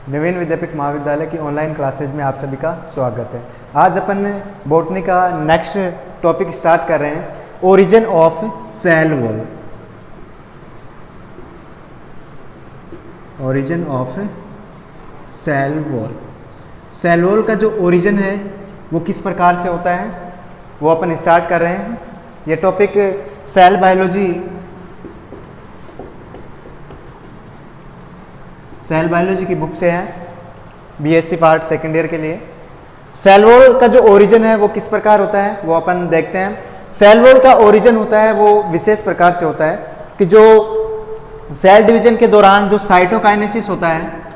नवीन विद्यापीठ महाविद्यालय की online classes में आप सभी का स्वागत है। आज अपन बॉटनी का नेक्स्ट टॉपिक स्टार्ट कर रहे हैं, origin of cell wall. Origin of cell wall. Cell wall का जो ओरिजिन है वो किस प्रकार से होता है वो अपन स्टार्ट कर रहे हैं। ये टॉपिक सेल बायोलॉजी की बुक से है, बीएससी पार्ट सेकेंड ईयर के लिए। सेल वॉल का जो ओरिजिन है वो किस प्रकार होता है वो अपन देखते हैं। सेल वॉल का ओरिजिन होता है वो विशेष प्रकार से होता है कि जो सेल डिवीजन के दौरान जो साइटोकाइनेसिस होता है,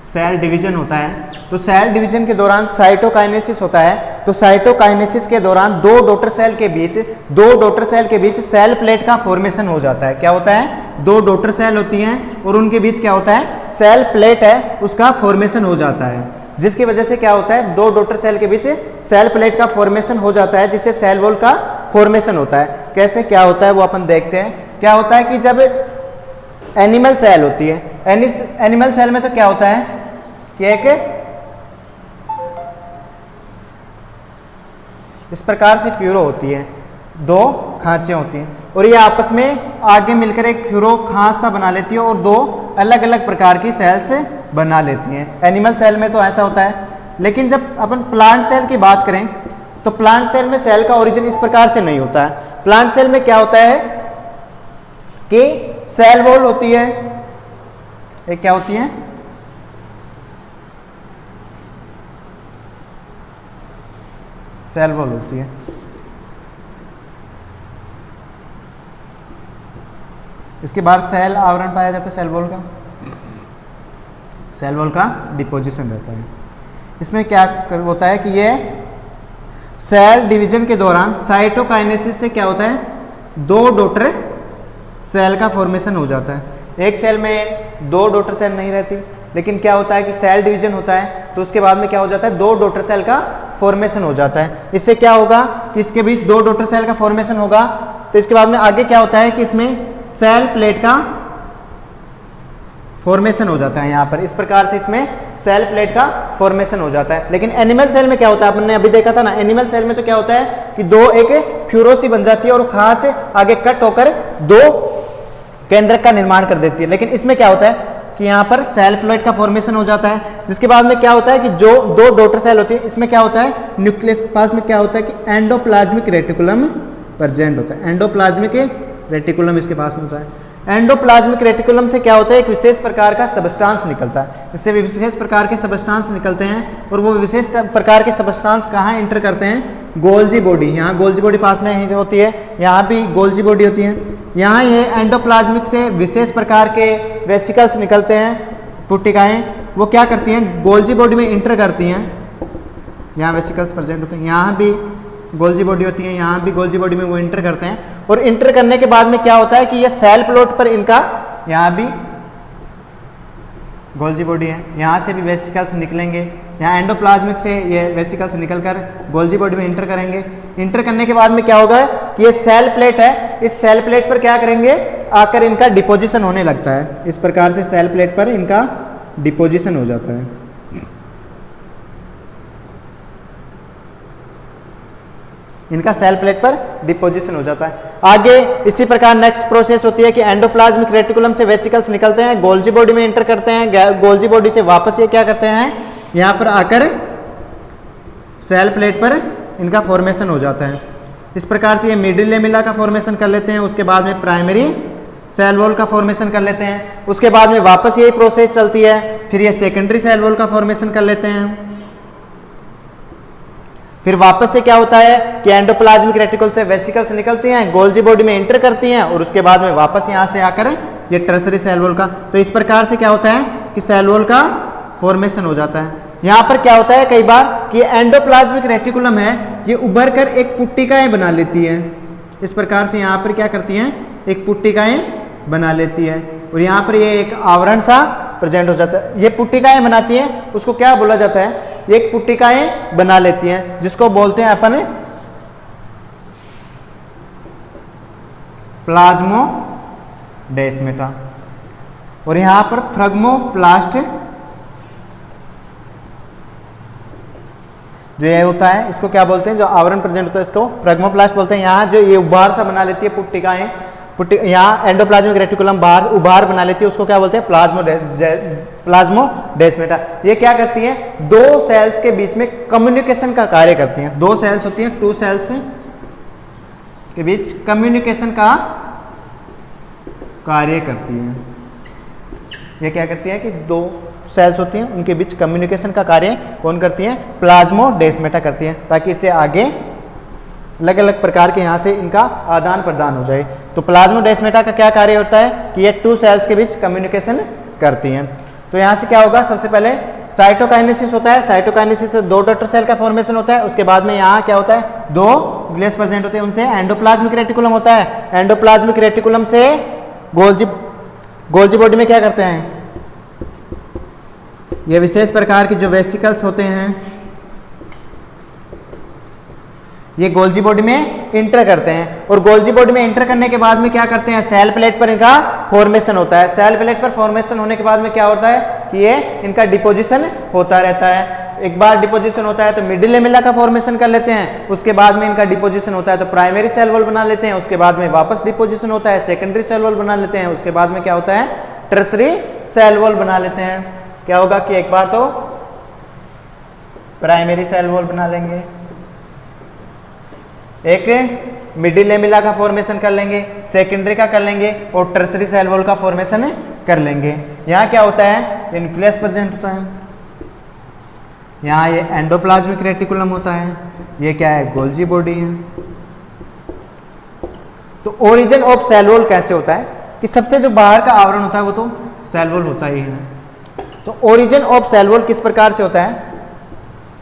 सेल डिवीजन होता है, तो सेल डिवीजन के दौरान साइटोकाइनेसिस होता है। तो साइटोकाइनेसिस के दौरान दो डॉटर सेल के बीच सेल प्लेट का फॉर्मेशन हो जाता है। क्या होता है? दो डॉटर सेल होती हैं और उनके बीच क्या होता है? सेल प्लेट है, उसका फॉर्मेशन हो जाता है, जिसकी वजह से क्या होता है? दो डॉटर सेल के बीच सेल प्लेट का फॉर्मेशन हो जाता है, जिससे सेल वॉल का फॉर्मेशन होता है। कैसे क्या होता है वो अपन देखते हैं। क्या होता है कि जब एनिमल सेल होती है, एनिमल सेल में तो क्या होता है कि एक इस प्रकार से फ्यूरो होती है, दो खांचे होती हैं और ये आपस में आगे मिलकर एक फ्यूरो खांच सा बना लेती है और दो अलग अलग प्रकार की सेल्स बना लेती हैं। एनिमल सेल में तो ऐसा होता है, लेकिन जब अपन प्लांट सेल की बात करें तो प्लांट सेल में सेल का ओरिजिन इस प्रकार से नहीं होता है। प्लांट सेल में क्या होता है कि सेल वॉल होती है, एक क्या होती है? सेल वॉल होती है। इसके बाद सेल आवरण पाया जाता है सेल वॉल का डिपोजिशन रहता है। इसमें क्या होता है कि ये सेल डिवीजन के दौरान साइटोकाइनेसिस से क्या होता है? दो डॉटर सेल का फॉर्मेशन हो जाता है। एक सेल में दो डॉटर सेल नहीं रहती, लेकिन क्या होता है कि सेल डिवीजन होता है तो उसके बाद में क्या हो जाता है? दो डॉटर सेल का फॉर्मेशन हो जाता है। इससे क्या होगा कि इसके बीच दो डॉटर सेल का फॉर्मेशन होगा, तो इसके बाद में आगे क्या होता है कि इसमें सेल प्लेट का फॉर्मेशन हो जाता है। यहाँ पर इस प्रकार से इसमें सेल प्लेट का फॉर्मेशन हो जाता है। लेकिन एनिमल सेल में क्या होता है? आपने अभी देखा था ना, एनिमल सेल में तो क्या होता है कि दो एक फ्यूरोसी बन जाती है और खांच आगे कट होकर दो केंद्रक का निर्माण कर देती है। लेकिन इसमें क्या होता है कि यहाँ पर सेल प्लेट का फॉर्मेशन हो जाता है, जिसके बाद में क्या होता है कि जो दो डॉटर सेल होती है, इसमें क्या होता है? न्यूक्लियस के पास में क्या होता है कि एंडोप्लाज्मिक रेटिकुलम प्रेजेंट होता है। एंडोप्लाज्मिक रेटिकुलम इसके पास में होता है। एंडोप्लाज्मिक रेटिकुलम से क्या होता है? एक विशेष प्रकार का सबस्टांस निकलता है। इससे विशेष प्रकार के सबस्टांस निकलते हैं और वो विशेष प्रकार के सबस्टांस कहाँ इंटर करते हैं? Golgi body. यहाँ गोल्जी बॉडी पास में ही होती है, यहाँ भी गोल्जी बॉडी होती है। यहाँ ये एंडोप्लाज्मिक से विशेष प्रकार के वेसिकल्स निकलते हैं, पुट्टिकाएँ, वो क्या करती हैं? गोल्जी बॉडी में इंटर करती हैं। यहाँ वेसिकल्स प्रेजेंट होते हैं, यहाँ भी गोल्जी बॉडी होती है, यहाँ भी गोल्जी बॉडी में वो इंटर करते हैं। और इंटर करने के बाद में क्या होता है कि ये सेल प्लॉट पर इनका, यहाँ भी गोल्जी बॉडी है, यहाँ से भी वेसिकल्स निकलेंगे, यहाँ एंडोप्लाज्मिक से ये वेसिकल्स निकलकर गोल्जी बॉडी में इंटर करेंगे। इंटर करने के बाद में क्या होगा कि ये सेल प्लेट है, इस सेल प्लेट पर क्या करेंगे? आकर इनका डिपोजिशन होने लगता है। इस प्रकार से सेल प्लेट पर इनका डिपोजिशन हो जाता है। इनका सेल प्लेट पर डिपोजिशन हो जाता है। आगे इसी प्रकार नेक्स्ट प्रोसेस होती है कि एंडोप्लाज्मिक रेटिकुलम से वेसिकल्स निकलते हैं, गोल्जी बॉडी में इंटर करते हैं, गोल्जी बॉडी से वापस ये क्या करते हैं? यहाँ पर आकर सेल प्लेट पर इनका फॉर्मेशन हो जाता है। इस प्रकार से ये मिडिल लेमिला का फॉर्मेशन कर लेते हैं, उसके बाद में प्राइमरी सेल वॉल का फॉर्मेशन कर लेते हैं, उसके बाद में वापस यही प्रोसेस चलती है, फिर ये सेकेंडरी सेल वॉल का फॉर्मेशन कर लेते हैं। फिर वापस से क्या होता है कि एंडोप्लाज्मिक रेटिकुल से वेसिकल्स निकलती हैं, गोल्जी बॉडी में इंटर करती हैं और उसके बाद में वापस यहाँ से आकर ये टर्सरी सेल वॉल का, तो इस प्रकार से क्या होता है कि सेल वॉल का फॉर्मेशन हो जाता है। यहाँ पर क्या होता है कई बार कि एंडोप्लाज्मिक रेटिकुलम है, ये उभर कर एक पुट्टिकाएँ बना लेती है। इस प्रकार से यहाँ पर क्या करती हैं? एक पुट्टिकाएँ बना लेती है और यहाँ पर ये एक आवरण सा प्रेजेंट हो जाता है। ये पुट्टिकाएँ बनाती हैं, उसको क्या बोला जाता है? एक पुट्टिकाएं बना लेती हैं, जिसको बोलते हैं अपन प्लाज्मोडेस्मेटा। और यहाँ पर फ्रैग्मोप्लास्ट जो ये होता है इसको क्या बोलते हैं, जो आवरण प्रेजेंट होता है इसको फ्रैग्मोप्लास्ट बोलते हैं। यहाँ जो ये उभार सा बना लेती है पुट्टिकाएं, यहाँ एंडोप्लाज्मिक रेटिकुलम बाहर उभार बना लेती है, उसको क्या बोलते हैं, प्लाज्मोडेस्माटा। ये क्या करती है, दो सेल्स के बीच में कम्युनिकेशन का कार्य करती हैं। दो सेल्स होती हैं, टू सेल्स के बीच कम्युनिकेशन का कार्य करती हैं। ये क्या करती है कि दो सेल्स होती हैं उनके बीच कम्युनिकेशन का कार्य कौन करती हैं, प्लाज्मोडेस्माटा करती हैं, ताकि इससे आगे अलग अलग प्रकार के यहाँ से इनका आदान प्रदान हो जाए। तो प्लाज्मोडेस्माटा का क्या कार्य होता है कि ये टू सेल्स के बीच कम्युनिकेशन करती हैं। तो यहाँ से क्या होगा, सबसे पहले साइटोकाइनेसिस होता है। साइटोकाइनेसिस से दो डॉटर सेल का फॉर्मेशन होता है। उसके बाद में यहाँ क्या होता है, दो ग्लेस प्रेजेंट होते हैं, उनसे एंडोप्लाज्मिक रेटिकुलम होता है। एंडोप्लाज्मिक रेटिकुलम से गोल्जी बॉडी में क्या करते हैं, ये विशेष प्रकार के जो वेसिकल्स होते हैं ये गोल्जी बॉडी में इंटर करते हैं। और गोल्जी बॉडी में इंटर करने के बाद में क्या करते हैं, सेल प्लेट पर इनका फॉर्मेशन होता है। सेल प्लेट पर फॉर्मेशन होने के बाद में क्या होता है कि ये इनका डिपोजिशन होता रहता है। एक बार डिपोजिशन होता है तो मिडिल लेमेला का फॉर्मेशन कर लेते हैं, उसके बाद में इनका डिपोजिशन होता है तो प्राइमरी सेल वॉल बना लेते हैं, उसके बाद में वापस डिपोजिशन होता है, सेकेंडरी सेल वॉल बना लेते हैं, उसके बाद में क्या होता है, टर्सरी सेल वॉल बना लेते हैं। क्या होगा कि एक बार तो प्राइमरी सेल वॉल बना लेंगे, एक मिडिल लेमिला का फॉर्मेशन कर लेंगे, सेकेंडरी का कर लेंगे और टर्सरी सेल वॉल का फॉर्मेशन कर लेंगे। यहाँ क्या होता है, न्यूक्लियस प्रेजेंट होता है, यहाँ ये एंडोप्लाज्मिक रेटिकुलम होता है, ये क्या है, गोल्जी बॉडी है। तो ओरिजिन ऑफ सेल वॉल कैसे होता है कि सबसे जो बाहर का आवरण होता है वो तो सेल वॉल होता ही है। तो ओरिजिन ऑफ सेल वॉल किस प्रकार से होता है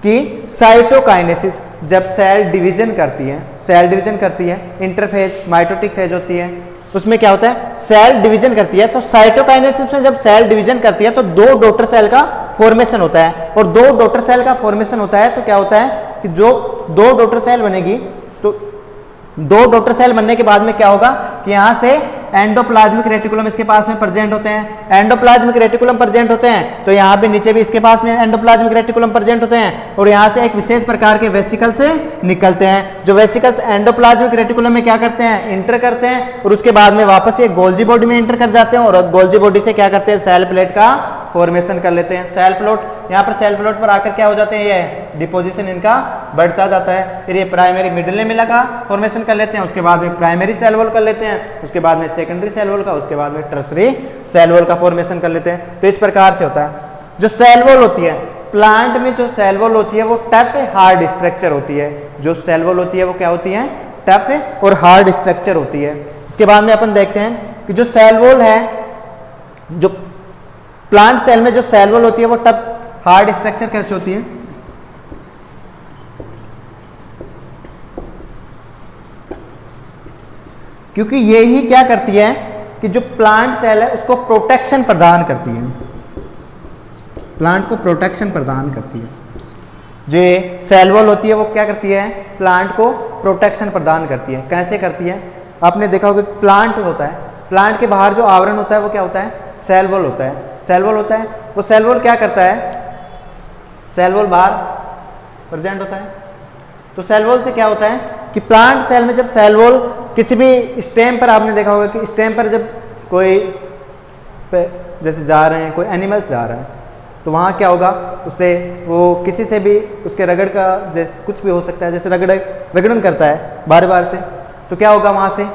कि साइटोकाइनेसिस, जब सेल डिवीजन करती है, सेल डिवीजन करती है, इंटरफेज माइटोटिक फेज होती है, उसमें क्या होता है, सेल डिवीजन करती है। तो साइटोकाइनेसिस में जब सेल डिवीजन करती है तो दो डॉटर सेल का फॉर्मेशन होता है, और दो डॉटर सेल का फॉर्मेशन होता है तो क्या होता है कि जो दो डॉटर सेल बनेगी, तो दो डॉटर सेल बनने के बाद में क्या होगा कि यहाँ से एंडोप्लाज्मिक रेटिकुलम इसके पास में प्रेजेंट होते हैं। एंडोप्लाज्मिक रेटिकुलम प्रेजेंट होते हैं तो यहाँ पे नीचे भी इसके पास में एंडोप्लाज्मिक रेटिकुलम प्रेजेंट होते हैं, और यहाँ से एक विशेष प्रकार के वेसिकल से निकलते हैं। जो वेसिकल्स एंडोप्लाज्मिक रेटिकुलम में क्या करते हैं, इंटर करते हैं, और उसके बाद में वापस ये गोल्जी बॉडी में इंटर कर जाते हैं, और गोल्जी बॉडी से क्या करते हैं, सेल प्लेट का फॉर्मेशन कर लेते हैं। सेल प्लॉट, यहाँ पर सेल प्लॉट पर आकर क्या हो जाते हैं, ये डिपोजिशन इनका बढ़ता जाता है। फिर ये प्राइमरी मिडिल लेमिला का फॉर्मेशन कर लेते हैं, उसके बाद में प्राइमरी सेल वॉल कर लेते हैं, उसके बाद में सेकेंडरी सेल वॉल का, उसके बाद में टर्सरी सेल वॉल का फॉर्मेशन कर लेते हैं। तो इस प्रकार से होता है। जो सेल वॉल होती है प्लांट में, जो सेल वॉल होती है वो टफ हार्ड स्ट्रक्चर होती है। जो सेल वॉल होती है वो क्या होती है, टफ और हार्ड स्ट्रक्चर होती है। इसके बाद में अपन देखते हैं कि जो सेल वॉल है, जो प्लांट सेल में जो सेल वॉल होती है वो टफ हार्ड स्ट्रक्चर कैसे होती है, क्योंकि ये ही क्या करती है कि जो प्लांट सेल है उसको प्रोटेक्शन प्रदान करती है, प्लांट को प्रोटेक्शन प्रदान करती है। जो सेल वॉल होती है वो क्या करती है, प्लांट को प्रोटेक्शन प्रदान करती है। कैसे करती है, आपने देखा होगा प्लांट होता है, प्लांट के बाहर जो आवरण होता है वो क्या होता है, सेल वॉल होता है। सेल वॉल होता है, वो सेल वॉल क्या करता है, सेल वॉल बाहर प्रेजेंट होता है। तो सेल वॉल से क्या होता है कि प्लांट सेल में जब सेल वॉल किसी भी स्टेम पर, आपने देखा होगा कि स्टेम पर जब कोई जैसे जा रहे हैं, कोई एनिमल्स जा रहा है, तो वहाँ क्या होगा, उससे वो किसी से भी उसके रगड़ का कुछ भी हो सकता है, जैसे रगड़न करता है बार बार से, तो क्या होगा, वहाँ से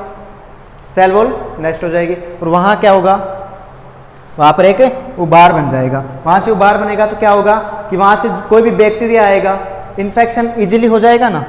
सेल वॉल नेस्ट हो जाएगी, और वहाँ क्या होगा, वहाँ पर एक उबार बन जाएगा। वहाँ से उबार बनेगा तो क्या होगा कि वहाँ से कोई भी बैक्टीरिया आएगा, इन्फेक्शन इजीली हो जाएगा ना,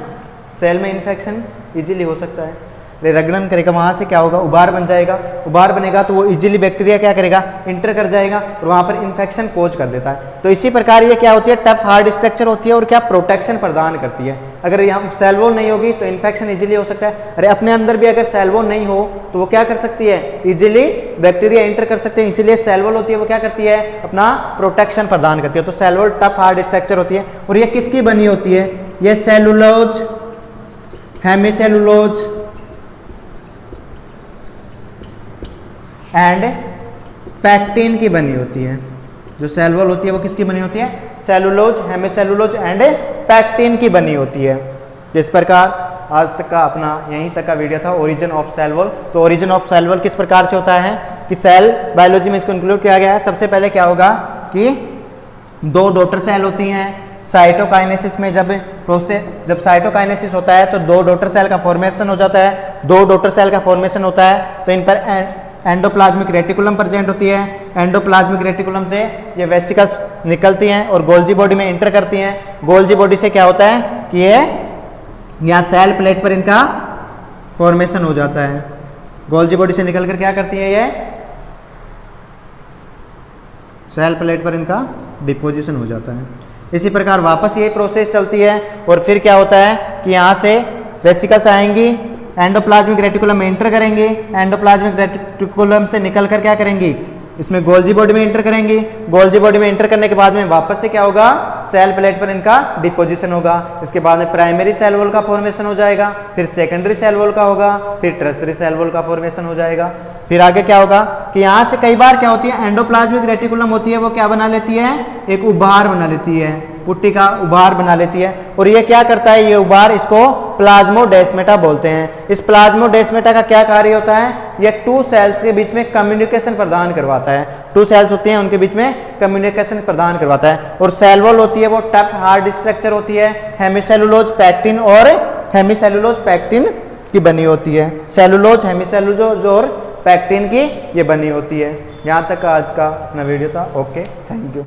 सेल में इन्फेक्शन इजीली हो सकता है, रगड़न करेगा, वहाँ से क्या होगा, उबार बन जाएगा। उबार बनेगा तो वो इजीली बैक्टीरिया क्या करेगा, इंटर कर जाएगा और वहाँ पर इन्फेक्शन कोज कर देता है। तो इसी प्रकार ये क्या होती है, टफ हार्ड स्ट्रक्चर होती है और क्या प्रोटेक्शन प्रदान करती है। अगर यहाँ सेल वॉल नहीं होगी तो इन्फेक्शन इजीली हो सकता है। अरे अपने अंदर भी अगर सेल वॉल नहीं हो तो वो क्या कर सकती है, इजीली बैक्टीरिया इंटर कर सकते हैं। इसीलिए सेल वॉल होती है वो क्या करती है, अपना प्रोटेक्शन प्रदान करती है। तो cell wall tough hard structure होती है। और ये किसकी बनी होती है, ये सेलुलोज, हेमीसेलुलोज एंड पैक्टिन की बनी होती है। जो सेल वॉल होती है वो किसकी बनी होती है? सेलुलोज, हेमिसेलुलोज एंड पैक्टिन की बनी होती है। इस प्रकार आज तक का अपना यहीं तक का वीडियो था ओरिजिन ऑफ सेल वॉल। तो ओरिजिन ऑफ सेल वॉल किस प्रकार से होता है कि सेल बायोलॉजी में इसको इंक्लूड किया गया है। सबसे पहले क्या होगा कि दो डॉटर सेल होती हैं। साइटोकाइनेसिस में जब साइटोकाइनेसिस होता है तो दो डॉटर सेल का फॉर्मेशन हो जाता है। दो डॉटर सेल का फॉर्मेशन होता है तो इन पर एंडोप्लाज्मिक रेटिकुलम प्रेजेंट होती है। एंडोप्लाज्मिक रेटिकुलम से ये वेसिकल्स निकलती हैं और गोल्जी बॉडी में इंटर करती हैं। गोल्जी बॉडी से क्या होता है कि ये यहाँ सेल प्लेट पर इनका फॉर्मेशन हो जाता है। गोल्जी बॉडी से निकलकर क्या करती है? ये सेल प्लेट पर इनका डिपोजिशन हो जाता है। इसी प्रकार वापस ये प्रोसेस चलती है और फिर क्या होता है कि यहाँ से वेसिकल्स आएंगी, एंडोप्लाज्मिक रेटिकुलम में इंटर करेंगी, एंडोप्लाज्मिक रेटिकुलम से निकलकर क्या करेंगी? इसमें गोल्जी बॉडी में इंटर करेंगी। गोल्जी बॉडी में इंटर करने के बाद में वापस से क्या होगा? सेल प्लेट पर इनका डिपोजिशन होगा। इसके बाद में प्राइमरी सेल वॉल का फॉर्मेशन हो जाएगा, फिर सेकेंडरी सेल वॉल का होगा, फिर टर्सरी सेल वॉल का फॉर्मेशन हो जाएगा। फिर आगे क्या होगा कि यहाँ से कई बार क्या होती है, एंडोप्लाज्मिक रेटिकुलम होती है वो क्या बना लेती है? एक उभार बना लेती है, पुट्टी का उभार बना लेती है। और ये क्या करता है? ये उभार इसको प्लाज्मोडेस्माटा बोलते हैं। इस प्लाज्मोडेस्माटा का क्या कार्य होता है? ये टू सेल्स के बीच में कम्युनिकेशन प्रदान करवाता है। टू सेल्स होती हैं उनके बीच में कम्युनिकेशन प्रदान करवाता है। और सेल वॉल होती है वो टफ हार्ड स्ट्रक्चर होती है, हेमिसेलुलोज पैक्टिन और हेमिसेलुलोज पैक्टिन की बनी होती है। सेलुलोज, हेमिसेलुलोज और पैक्टिन की ये बनी होती है। यहाँ तक आज का अपना वीडियो था। Okay, thank you.